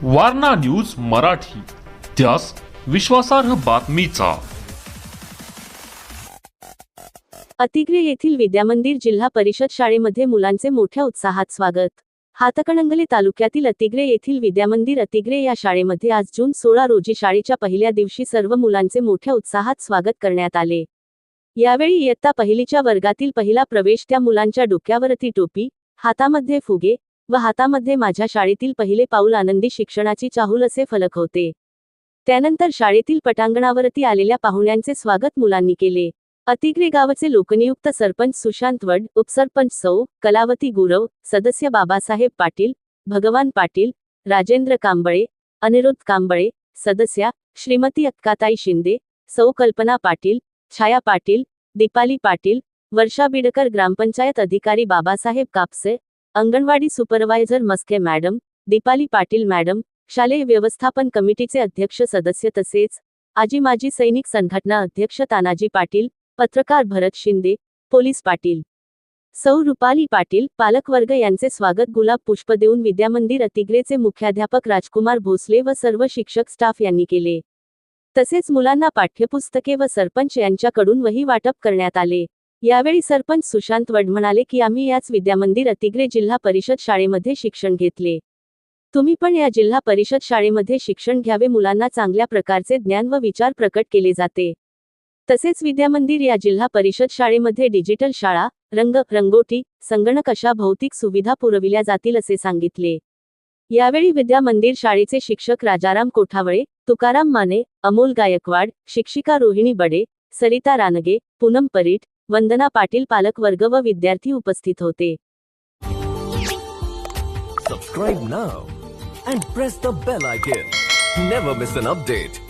Warna news Marathi, त्यास विश्वासार्ह बातमीचा। अतिग्रे येथील विद्यामंदिर जिल्हा परिषद शाळेमध्ये मुलांचे मोठ्या उत्साहात स्वागत। हातकणंगले तालुक्यातील अतिग्रे येथील विद्यामंदिर अतिग्रे या शाळेमध्ये आज जून 16 रोजी शाळेच्या पहिल्या दिवशी सर्व मुलांचे मोठ्या उत्साहात स्वागत करण्यात आले। यावेळी इयत्ता पहिलीच्या वर्गातील पहिला प्रवेश त्या मुलांच्या डोक्यावरती टोपी, हातामध्ये फुगे व हातामध्ये माझ्या शाळेतील पहिले पाऊल आनंदी शिक्षणाची चाहूल असे फलक होते। त्यानंतर शाळेतील पटांगणावरती आलेल्या पाहुण्यांचे स्वागत मुलांनी केले। अतिग्रे गावचे लोकनियुक्त सरपंच सुशांत वड, उपसरपंच सौ कलावती गुरव, सदस्य बाबासाहेब पाटील, भगवान पाटील, राजेंद्र कांबळे, अनिरुद्ध कांबळे, सदस्या श्रीमती अक्काताई शिंदे, सौ कल्पना पाटील, छाया पाटील, दीपाली पाटील, वर्षा बिडकर, ग्रामपंचायत अधिकारी Babasaheb Kapse, anganwadi supervisor Maske madam, Deepali Patil madam, शालेय व्यवस्थापन कमिटीचे अध्यक्ष सदस्य तसेच आजी माजी सैनिक संघटना अध्यक्ष तानाजी पाटील, पत्रकार भरत शिंदे, पोलीस पाटील, सौ रुपाली पाटील, पालकवर्ग यांचे स्वागत गुलाब पुष्प देऊन विद्यामंदिर अतिग्रेचे मुख्याध्यापक राजकुमार भोसले व सर्व शिक्षक स्टाफ यांनी केले। तसेच मुलांना पाठ्यपुस्तके व सरपंच यांच्याकडून वही वाटप करण्यात आले। यावेळी सरपंच सुशांत वड म्हणाले की आम्ही याच विद्यामंदिर अतिग्रे जिल्हा परिषद शाळेमध्ये शिक्षण घेतले। तुम्ही पण या जिल्हा परिषद शाळेमध्ये शिक्षण घ्यावे। मुलांना चांगल्या प्रकारचे ज्ञान व विचार प्रकट केले जाते। तसेच विद्यामंदिर या जिल्हा परिषद शाळेमध्ये डिजिटल शाळा, रंगोटी, संगणक अशा भौतिक सुविधा पुरविल्या जातील असे सांगितले। यावेळी विद्यामंदिर शाळेचे शिक्षक राजाराम कोठावळे, तुकाराम माने, अमोल गायकवाड, शिक्षिका रोहिणी बडे, सरिता रानगे, पूनम परीट, वंदना पाटील, पालकवर्ग व विद्यार्थी उपस्थित होते। Subscribe now and press the bell icon. Never miss an update.